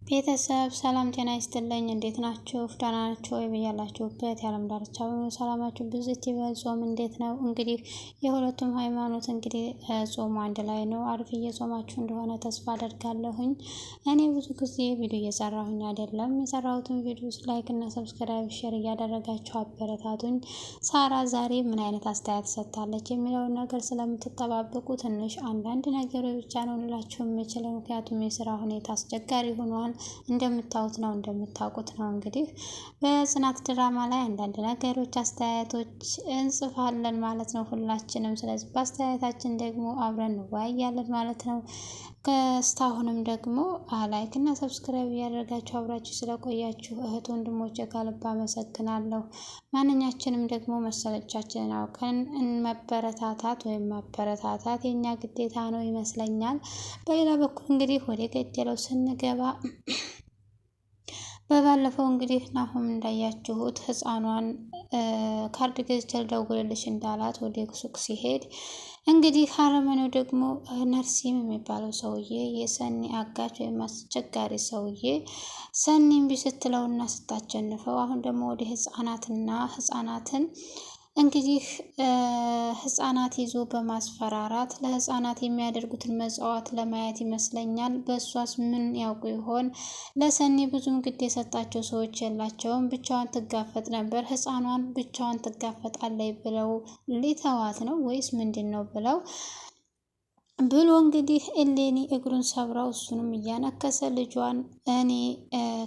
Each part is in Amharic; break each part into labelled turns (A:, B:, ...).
A: ቤተሰብ ሰላም ጤና ይስጥልኝ። እንዴት ናችሁ? ደህና ናችሁ ወይ? በያላችሁበት የዓለም ዳርቻ በሙሉ ሰላማችሁ ብዙ ይበል። ጾም እንዴት ነው? እንግዲህ የሁለቱም ሃይማኖት እንግዲህ ጾሙ አንድ ላይ ነው። አሪፍ እየጾማችሁ እንደሆነ ተስፋ አደርጋለሁኝ። እኔ ብዙ ጊዜ ቪዲዮ እየሰራሁኝ አይደለም። የሰራሁትን ቪዲዮ ላይክ እና ሰብስክራይብ ሼር እያደረጋችሁ አበረታቱኝ። ሳራ ዛሬ ምን አይነት አስተያየት ሰጥታለች የሚለውን ነገር ስለምትጠባበቁ ትንሽ አንዳንድ ነገሮች ብቻ ነው ልላችሁ የምችለው። ምክንያቱም የስራ ሁኔታ አስቸጋሪ ሆኗል። እንደምታውቁት ነው እንግዲህ በጽናት ድራማ ላይ አንዳንድ ነገሮች አስተያየቶች እንጽፋለን ማለት ነው ሁላችንም። ስለዚህ በአስተያየታችን ደግሞ አብረን እንወያያለን ማለት ነው። ከስታሁንም ደግሞ ላይክ እና ሰብስክራይብ እያደረጋችሁ አብራችሁ ስለቆያችሁ እህት ወንድሞቼ ከልብ አመሰግናለሁ። ማንኛችንም ደግሞ መሰለቻችንን አውቀን መበረታታት ወይም ማበረታታት የኛ ግዴታ ነው ይመስለኛል። በሌላ በኩል እንግዲህ ወደ ገደለው ስንገባ በባለፈው እንግዲህ ናሆም እንዳያችሁት ህፃኗን ካርድ ገዝቼ ልደውልልሽ እንዳላት ወደ ሱቅ ሲሄድ እንግዲህ አረመኔው ደግሞ ነርሲም የሚባለው ሰውዬ የሰኒ አጋች ወይም አስቸጋሪ ሰውዬ ሰኒ እምቢ ስትለውና ስታቸንፈው አሁን ደግሞ ወደ ህፃናትን እንግዲህ ህፃናት ይዞ በማስፈራራት ለህፃናት የሚያደርጉትን መጽዋት ለማየት ይመስለኛል። በእሷስ ምን ያውቁ ይሆን? ለሰኒ ብዙም ግድ የሰጣቸው ሰዎች የላቸውም። ብቻዋን ትጋፈጥ ነበር። ህፃኗን ብቻዋን ትጋፈጣለች ብለው ሊተዋት ነው ወይስ ምንድን ነው ብሎ እንግዲህ እሌኒ እግሩን ሰብራው እሱንም እያነከሰ ልጇን እኔ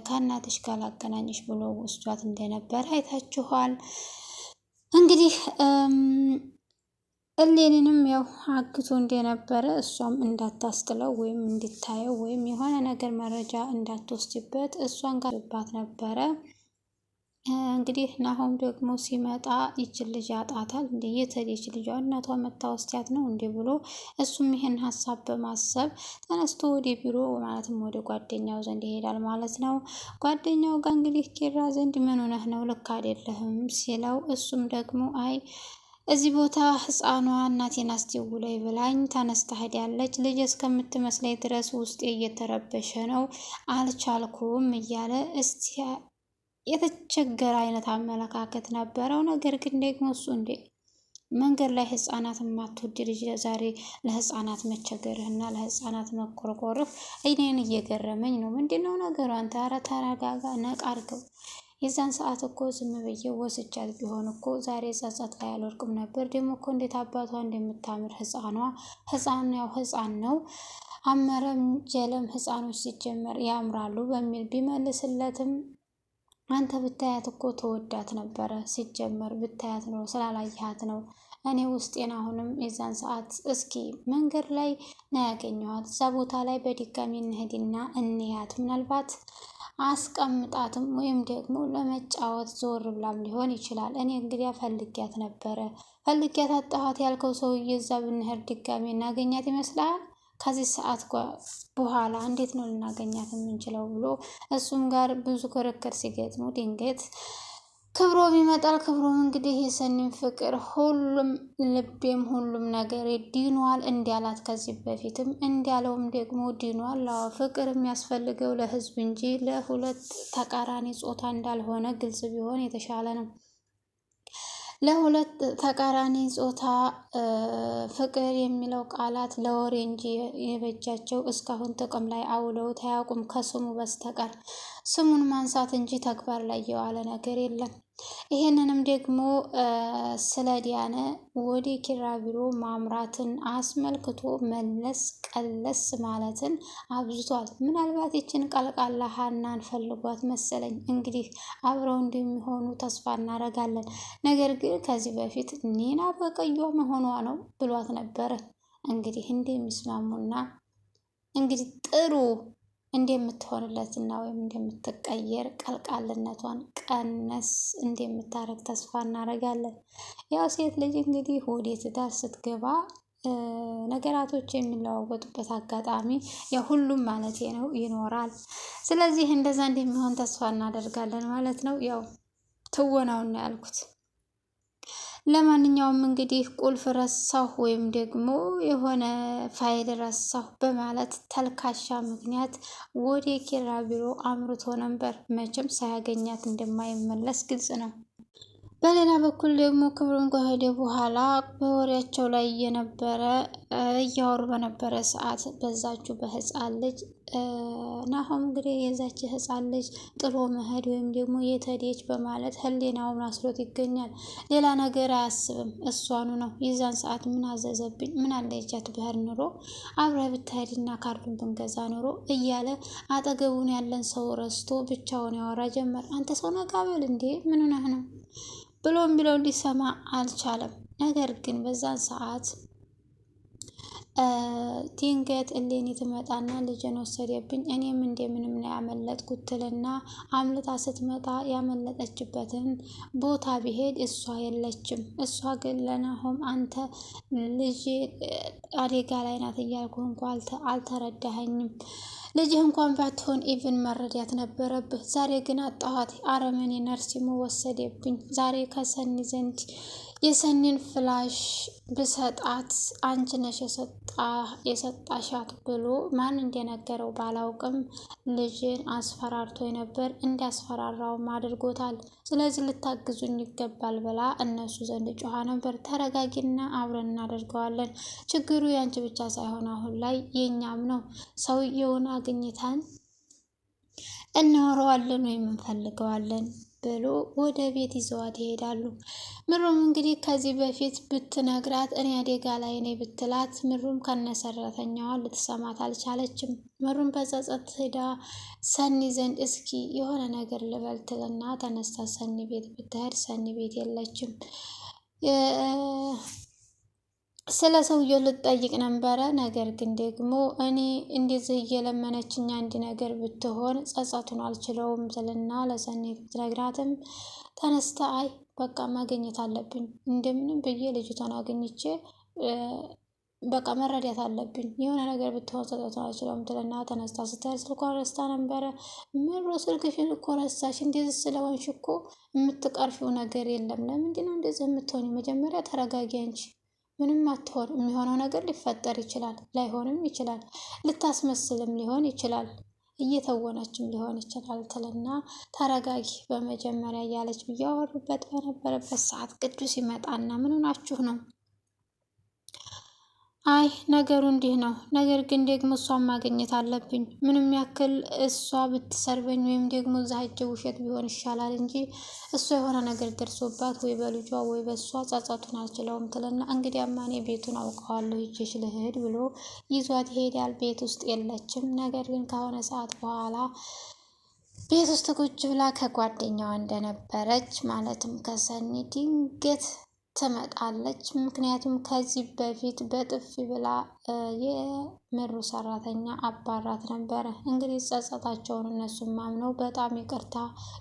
A: ከእናትሽ ካላገናኝሽ ብሎ ወስዷት እንደነበር አይታችኋል። እንግዲህ እሌኒንም ያው አግቶ እንደነበረ እሷም እንዳታስጥለው ወይም እንድታየው ወይም የሆነ ነገር መረጃ እንዳትወስድበት እሷን ጋርባት ነበረ። እንግዲህ ናሆም ደግሞ ሲመጣ ይችን ልጅ ያጣታል። እንዴ የተደች ልጇ እናቷ መታ ወስዳት ነው እንዴ ብሎ እሱም ይሄን ሀሳብ በማሰብ ተነስቶ ወደ ቢሮ ማለትም ወደ ጓደኛው ዘንድ ይሄዳል ማለት ነው። ጓደኛው ጋር እንግዲህ ኪራ ዘንድ ምን ሆነህ ነው ልክ አይደለህም ሲለው እሱም ደግሞ አይ እዚህ ቦታ ህፃኗ እናቴን አስደውለኝ ብላኝ ተነስታ ሄዳለች። ልጅ እስከምትመስለኝ ድረስ ውስጤ እየተረበሸ ነው አልቻልኩም እያለ እስቲ የተቸገረ አይነት አመለካከት ነበረው። ነገር ግን ደግሞ እሱ እንዴ መንገድ ላይ ህፃናት የማትወድ ልጅ ዛሬ ለህፃናት መቸገርህና ለህፃናት መቆርቆርህ እኔን እየገረመኝ ነው። ምንድነው ነገሩ? አንተ ኧረ ተረጋጋ፣ ነቃ አድርገው። የዛን ሰዓት እኮ ዝም ብዬ ወስጃት ቢሆን እኮ ዛሬ ጸጸት ላይ አልወርቅም ነበር። ደግሞ እኮ እንዴት አባቷ እንደምታምር ህፃን ያው ህፃን ነው አመረም ጀለም ህፃኖች ሲጀመር ያምራሉ በሚል ቢመልስለትም አንተ ብታያት እኮ ተወዳት ነበረ። ሲጀመር ብታያት ነው ስላላየሃት ነው። እኔ ውስጤን አሁንም የዛን ሰዓት እስኪ መንገድ ላይ ነው ያገኘኋት። እዛ ቦታ ላይ በድጋሚ እንሄድና እንያት። ምናልባት አስቀምጣትም ወይም ደግሞ ለመጫወት ዞር ብላም ሊሆን ይችላል። እኔ እንግዲያ ፈልጊያት ነበረ። ፈልጊያት አጣኋት ያልከው ሰውዬ እዛ ብንሄድ ድጋሚ እናገኛት ይመስላል? ከዚህ ሰዓት በኋላ እንዴት ነው ልናገኛት የምንችለው ብሎ እሱም ጋር ብዙ ክርክር ሲገጥሙ ድንገት ክብሮም ይመጣል። ክብሮም እንግዲህ የሰኒን ፍቅር ሁሉም ልቤም ሁሉም ነገር ዲኗል እንዲያላት ከዚህ በፊትም እንዲያለውም ደግሞ ዲኗል። ፍቅር የሚያስፈልገው ለህዝብ እንጂ ለሁለት ተቃራኒ ጾታ እንዳልሆነ ግልጽ ቢሆን የተሻለ ነው። ለሁለት ተቃራኒ ጾታ ፍቅር የሚለው ቃላት ለወሬ እንጂ የበጃቸው እስካሁን ጥቅም ላይ አውለውት አያውቁም ከስሙ በስተቀር። ስሙን ማንሳት እንጂ ተግባር ላይ የዋለ ነገር የለም። ይሄንንም ደግሞ ስለ ዲያነ ወደ ኪራ ቢሮ ማምራትን አስመልክቶ መለስ ቀለስ ማለትን አብዝቷል። ምናልባት ይችን ቃልቃላ ሀናን ፈልጓት መሰለኝ። እንግዲህ አብረው እንደሚሆኑ ተስፋ እናደርጋለን። ነገር ግን ከዚህ በፊት ኒና በቀዩ መሆኗ ነው ብሏት ነበረ። እንግዲህ እንደሚስማሙና እንግዲህ ጥሩ እንደምትሆንለትና ወይም እንደምትቀየር ቀልቃልነቷን ቀነስ እንደምታረግ ተስፋ እናደርጋለን። ያው ሴት ልጅ እንግዲህ ወደ ትዳር ስትገባ ነገራቶች የሚለዋወጡበት አጋጣሚ ያው ሁሉም ማለት ነው ይኖራል። ስለዚህ እንደዛ እንደሚሆን ተስፋ እናደርጋለን ማለት ነው። ያው ትወናውን ያልኩት ለማንኛውም እንግዲህ ቁልፍ ረሳሁ ወይም ደግሞ የሆነ ፋይል ረሳሁ በማለት ተልካሻ ምክንያት ወደ ኪራ ቢሮ አምርቶ ነበር። መቼም ሳያገኛት እንደማይመለስ ግልጽ ነው። በሌላ በኩል ደግሞ ክብሩን ከሄደ በኋላ በወሬያቸው ላይ እያወሩ በነበረ ሰዓት በዛችሁ በህፃን ልጅ ናሆም እንግዲህ የዛች ህፃን ልጅ ጥሎ መሄድ ወይም ደግሞ የት ሄደች በማለት ህሊናውን አስሮት ይገኛል። ሌላ ነገር አያስብም፣ እሷኑ ነው። የዛን ሰዓት ምን አዘዘብኝ፣ ምን አለ ይቻት ብሄር ኑሮ አብረህ ብትሄድና ካርዱን ብንገዛ ኑሮ እያለ አጠገቡን ያለን ሰው ረስቶ ብቻውን ያወራ ጀመር። አንተ ሰው ነቃበል እንዴ ምን ሆነህ ነው ብሎ የሚለው ሊሰማ አልቻለም። ነገር ግን በዛን ሰዓት ድንገት እሌኒ ትመጣና ልጅን ወሰደብኝ እኔም እንደምንም ነው ያመለጥኩት ትልና አምልጣ ስትመጣ ያመለጠችበትን ቦታ ቢሄድ እሷ የለችም። እሷ ግን ለናሆም አንተ ልጅ አደጋ ላይ ናት እያልኩ እንኳ አልተረዳኸኝም፣ ልጅህ እንኳን ባትሆን ኢቭን መረዳት ነበረብህ። ዛሬ ግን አጣኋት፣ አረመኔ ነርሲሙ ወሰደብኝ። ዛሬ ከሰኒ ዘንድ የሰኒን ፍላሽ ብሰጣት አንቺ ነሽ የሰጣሻት ብሎ ማን እንደነገረው ባላውቅም ልጅን አስፈራርቶ ነበር። እንዲያስፈራራውም አድርጎታል። ስለዚህ ልታግዙኝ ይገባል ብላ እነሱ ዘንድ ጮኻ ነበር። ተረጋጊና አብረን እናደርገዋለን። ችግሩ ያንቺ ብቻ ሳይሆን አሁን ላይ የኛም ነው። ሰውየውን አግኝተን እናወራዋለን ወይም እንፈልገዋለን ብሎ ወደ ቤት ይዘዋት ይሄዳሉ። ምሩም እንግዲህ ከዚህ በፊት ብትነግራት እኔ አደጋ ላይ ነኝ ብትላት ምሩም ከነሰራተኛዋ ልትሰማት አልቻለችም። ምሩም በጸጸት ሄዳ ሰኒ ዘንድ እስኪ የሆነ ነገር ልበልትልና ተነስታ ሰኒ ቤት ብትሄድ ሰኒ ቤት የለችም። ስለ ሰውየው ልትጠይቅ ነበረ። ነገር ግን ደግሞ እኔ እንደዚህ እየለመነችኝ አንድ ነገር ብትሆን ጸጸቱን አልችለውም ስልና ለሰኒ ብትነግራትም ተነስታ አይ በቃ ማግኘት አለብኝ እንደምንም ብዬ ልጅቷን አግኝቼ በቃ መረዳት አለብኝ፣ የሆነ ነገር ብትሆን ጸጸቱን አልችለውም ትልና ተነስታ ስትሄድ ስልኳን ረስታ ነበረ። ምሮ ስልክሽን እኮ ረሳሽ፣ እንደዚህ ስለሆንሽ እኮ የምትቀርፊው ነገር የለም። ለምንድን ነው እንደዚህ የምትሆኝ? መጀመሪያ ተረጋጊ አንቺ። ምንም አትሆን። የሚሆነው ነገር ሊፈጠር ይችላል፣ ላይሆንም ይችላል። ልታስመስልም ሊሆን ይችላል፣ እየተወነችም ሊሆን ይችላል ትልና ተረጋጊ በመጀመሪያ እያለች እያወሩበት በነበረበት ሰዓት ቅዱስ ይመጣና ምን ሆናችሁ ነው? አይ ነገሩ እንዲህ ነው። ነገር ግን ደግሞ እሷን ማግኘት አለብኝ። ምንም ያክል እሷ ብትሰርበኝ ወይም ደግሞ እዛ ሂጅ ውሸት ቢሆን ይሻላል እንጂ እሷ የሆነ ነገር ደርሶባት ወይ በልጇ ወይ በእሷ ጸጸቱን አልችለውም ትልና እንግዲያማ እኔ ቤቱን አውቀዋለሁ ሂጅሽ ልሂድ ብሎ ይዟት ይሄዳል። ቤት ውስጥ የለችም። ነገር ግን ከሆነ ሰዓት በኋላ ቤት ውስጥ ቁጭ ብላ ከጓደኛዋ እንደነበረች ማለትም ከሰኒ ድንገት ትመጣለች። ምክንያቱም ከዚህ በፊት በጥፊ ብላ የምሩ ሰራተኛ አባራት ነበረ። እንግዲህ ጸጸታቸውን እነሱም ማምነው በጣም ይቅርታ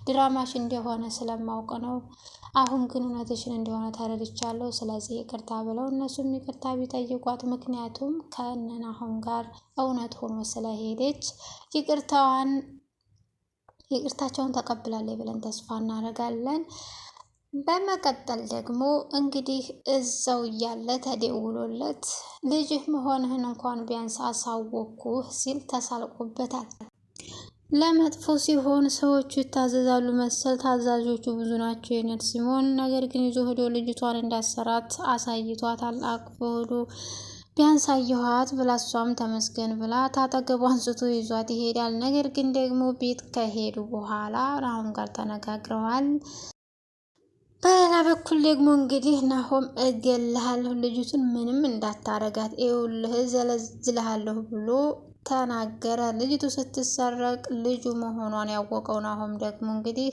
A: ድራማሽ እንደሆነ ስለማውቅ ነው፣ አሁን ግን እውነትሽን እንደሆነ ተረድቻለሁ፣ ስለዚህ ይቅርታ ብለው እነሱም ይቅርታ ቢጠይቋት ምክንያቱም ከነናሆም ጋር እውነት ሆኖ ስለሄደች ይቅርታቸውን ተቀብላለች ብለን ተስፋ እናደርጋለን። በመቀጠል ደግሞ እንግዲህ እዛው እያለ ተደውሎለት ልጅህ መሆንህን እንኳን ቢያንስ አሳወቅኩህ ሲል ተሳልቆበታል። ለመጥፎ ሲሆን ሰዎቹ ይታዘዛሉ መሰል፣ ታዛዦቹ ብዙ ናቸው የነት ሲሆን፣ ነገር ግን ይዞ ሄዶ ልጅቷን እንዳሰራት አሳይቷታል። አቅፎ ሄዶ ቢያንስ አየኋት ብላ እሷም ተመስገን ብላ ታጠገቡ አንስቶ ይዟት ይሄዳል። ነገር ግን ደግሞ ቤት ከሄዱ በኋላ ናሆም ጋር ተነጋግረዋል። በሌላ በኩል ደግሞ እንግዲህ ናሆም እገልሃለሁ ልጅቱን ምንም እንዳታረጋት ይኸውልህ ዘለዝልሃለሁ ብሎ ተናገረ። ልጅቱ ስትሰረቅ ልጁ መሆኗን ያወቀው ናሆም ደግሞ እንግዲህ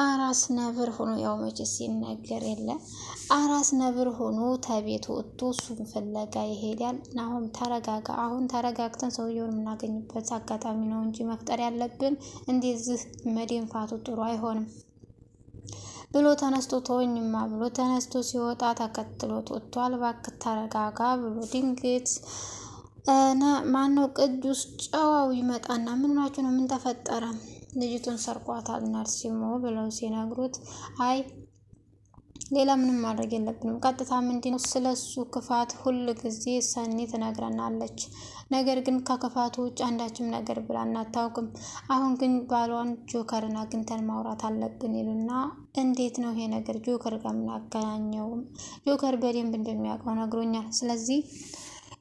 A: አራስ ነብር ሆኖ ያው መቼ ሲነገር የለ አራስ ነብር ሆኖ ተቤቱ ወጥቶ እሱን ፍለጋ ይሄዳል። ናሆም ተረጋጋ፣ አሁን ተረጋግተን ሰውየውን የምናገኝበት አጋጣሚ ነው እንጂ መፍጠር ያለብን እንደዚህ መደንፋቱ ጥሩ አይሆንም ብሎ ተነስቶ ተወኝማ ብሎ ተነስቶ ሲወጣ ተከትሎት ወጥቷል። እባክህ ተረጋጋ ብሎ ድንገት ማነው ቅዱስ ጨዋው ይመጣና ምን ሆናችሁ ነው? ምን ተፈጠረ? ልጅቱን ሰርቋታል ነርሲሞ ብለው ሲነግሩት አይ ሌላ ምንም ማድረግ የለብንም። ቀጥታ ምንድነው ስለሱ ክፋት ሁል ጊዜ ሰኒ ትነግረናለች። ነገር ግን ከክፋቱ ውጭ አንዳችም ነገር ብላን አታውቅም። አሁን ግን ባሏን ጆከርን አግኝተን ማውራት አለብን ይሉና እንዴት ነው ይሄ ነገር ጆከር ጋር ምናገናኘውም? ጆከር በደንብ እንደሚያውቀው ነግሮኛል። ስለዚህ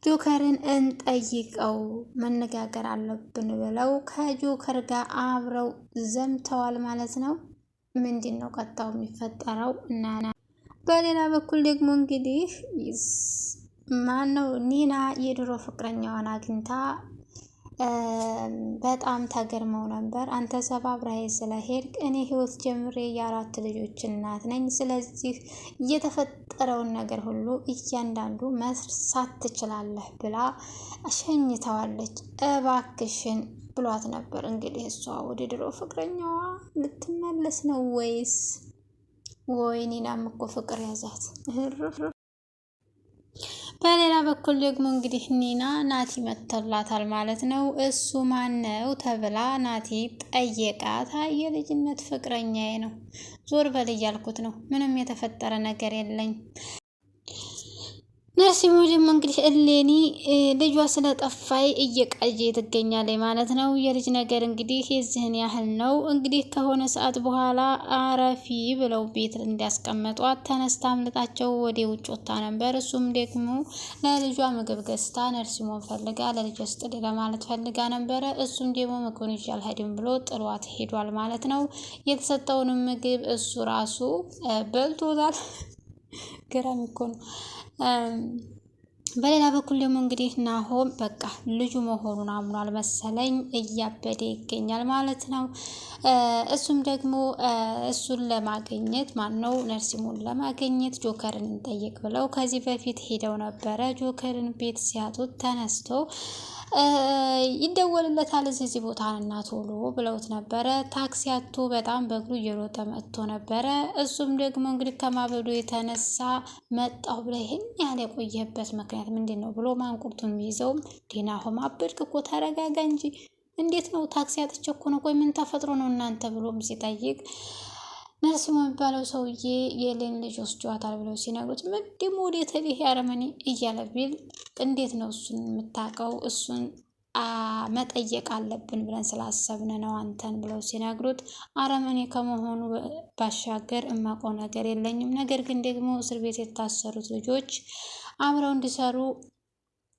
A: ጆከርን እንጠይቀው መነጋገር አለብን ብለው ከጆከር ጋር አብረው ዘምተዋል ማለት ነው። ምንድን ነው ቀጣው የሚፈጠረው? እና በሌላ በኩል ደግሞ እንግዲህ ማነው ኒና የድሮ ፍቅረኛዋን አግኝታ በጣም ተገርመው ነበር። አንተ ሰባብራዬ ስለሄድክ እኔ ህይወት ጀምሬ የአራት ልጆች እናት ነኝ። ስለዚህ የተፈጠረውን ነገር ሁሉ እያንዳንዱ መርሳት ትችላለህ ብላ ሸኝተዋለች። እባክሽን ብሏት ነበር። እንግዲህ እሷ ወደ ድሮ ፍቅረኛዋ ልትመለስ ነው ወይስ? ወይ ኒናም እኮ ፍቅር ያዛት። በሌላ በኩል ደግሞ እንግዲህ ኒና ናቲ መጥተላታል ማለት ነው። እሱ ማነው ተብላ ናቲ ጠየቃት። የልጅነት ፍቅረኛዬ ነው። ዞር በል እያልኩት ነው። ምንም የተፈጠረ ነገር የለኝ። ነሲሙ ደግሞ እንግዲህ እሌኒ ልጇ ስለጠፋይ እየቀየ ትገኛለች ማለት ነው። የልጅ ነገር እንግዲህ የዚህን ያህል ነው። እንግዲህ ከሆነ ሰዓት በኋላ አረፊ ብለው ቤት እንዲያስቀመጧት ተነስታ አምልጣቸው ወደ ውጭ ወጣ ነበር። እሱም ደግሞ ለልጇ ምግብ ገዝታ ነርሲሞን ፈልጋ ለልጇ ስጥል ለማለት ፈልጋ ነበረ። እሱም ደግሞ ምግቡን ይዤ አልሄድም ብሎ ጥሏት ሄዷል ማለት ነው። የተሰጠውንም ምግብ እሱ ራሱ በልቶታል። ገራሚ እኮ ነው። በሌላ በኩል ደግሞ እንግዲህ ናሆም በቃ ልጁ መሆኑን አምኗል መሰለኝ እያበደ ይገኛል ማለት ነው። እሱም ደግሞ እሱን ለማግኘት ማነው ነርሲሙን ለማግኘት ጆከርን እንጠይቅ ብለው ከዚህ በፊት ሄደው ነበረ። ጆከርን ቤት ሲያጡት ተነስቶ ይደወልለታል። እዚህ ቦታ እና ቶሎ ብለውት ነበረ። ታክሲ አጥቶ በጣም በእግሩ እየሮጠ መጥቶ ነበረ። እሱም ደግሞ እንግዲህ ከማበዱ የተነሳ መጣሁ ብለ ይሄን ያህል የቆየበት ምክንያት ምንድን ነው ብሎ ማንቁርቱን ይዘውም ዲናሆም አበድክ እኮ ተረጋጋ እንጂ እንዴት ነው ታክሲ አጥቼ እኮ ነው። ቆይ ምን ተፈጥሮ ነው እናንተ ብሎም ሲጠይቅ ነርሲሙ የሚባለው ሰውዬ የሌን ልጅ ወስዷታል ብለው ሲነግሩት ምን ደግሞ ወዴት ይሄ አረመኔ እያለ ቢል እንዴት ነው እሱን የምታውቀው? እሱን መጠየቅ አለብን ብለን ስላሰብን ነው አንተን ብለው ሲነግሩት አረመኔ ከመሆኑ ባሻገር እማውቀው ነገር የለኝም። ነገር ግን ደግሞ እስር ቤት የታሰሩት ልጆች አብረው እንዲሰሩ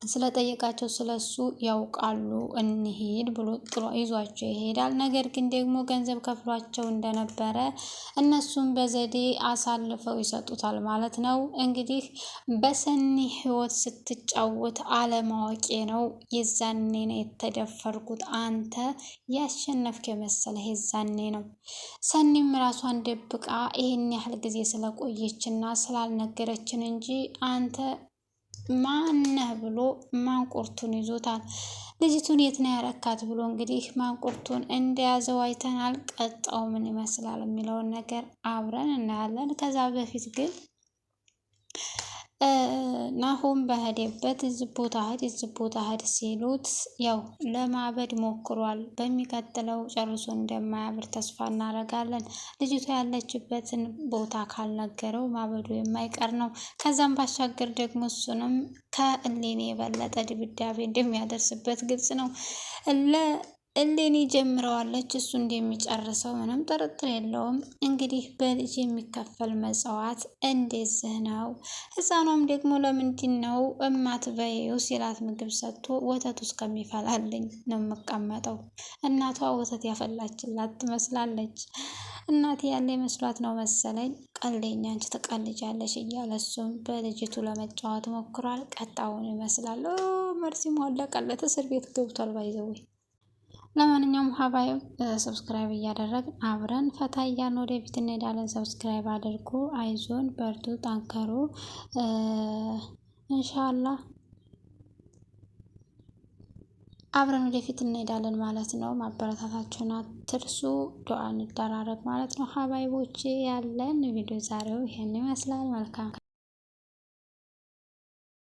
A: ስለጠየቃቸው ስለሱ ያውቃሉ እንሂድ ብሎ ጥሎ ይዟቸው ይሄዳል። ነገር ግን ደግሞ ገንዘብ ከፍሏቸው እንደነበረ እነሱም በዘዴ አሳልፈው ይሰጡታል ማለት ነው። እንግዲህ በሰኒ ህይወት ስትጫወት አለማወቄ ነው። የዛኔ ነው የተደፈርኩት። አንተ ያሸነፍክ የመሰለህ የዛኔ ነው። ሰኒም ራሷን ደብቃ ይሄን ያህል ጊዜ ስለቆየችና ስላልነገረችን እንጂ አንተ ማነህ ብሎ ማንቁርቱን ይዞታል። ልጅቱን የት ነው ያረካት ብሎ እንግዲህ ማንቁርቱን እንደያዘው አይተናል። ቀጣው ምን ይመስላል የሚለውን ነገር አብረን እናያለን። ከዛ በፊት ግን ናሆም በሄደበት እዚህ ቦታ ሄድ ሲሉት ያው ለማበድ ሞክሯል። በሚቀጥለው ጨርሶ እንደማያብር ተስፋ እናደርጋለን። ልጅቷ ያለችበትን ቦታ ካልነገረው ማበዱ የማይቀር ነው። ከዛም ባሻገር ደግሞ እሱንም ከእሌኒ የበለጠ ድብዳቤ እንደሚያደርስበት ግልጽ ነው። እሌኒ ጀምረዋለች። እሱ እንደሚጨርሰው ምንም ጥርጥር የለውም። እንግዲህ በልጅ የሚከፈል መጽዋዕት እንደዚህ ነው። ህፃኗም ደግሞ ለምንድን ነው እማትበይው ሲላት ምግብ ሰጥቶ ወተቱ እስከሚፈላልኝ ነው የምቀመጠው። እናቷ ወተት ያፈላችላት ትመስላለች። እናቴ ያለ መስሏት ነው መሰለኝ። ቀልደኛ አንቺ ትቀልጃለሽ እያለ እሱም በልጅቱ ለመጫወት ሞክሯል። ቀጣውን ይመስላል። መርሲሞ አለቀለት፣ እስር ቤት ገብቷል። ባይዘው ለማንኛውም ሀባይ ሰብስክራይብ እያደረግን አብረን ፈታ እያልን ወደፊት እንሄዳለን። ሰብስክራይብ አድርጉ። አይዞን፣ በርቱ፣ ጠንከሩ። ኢንሻአላህ አብረን ወደፊት እንሄዳለን ማለት ነው። ማበረታታችሁን አትርሱ። ዱአ እንደራረግ ማለት ነው። ሀባይቦቼ ያለን ቪዲዮ ዛሬው ይሄን ይመስላል። መልካም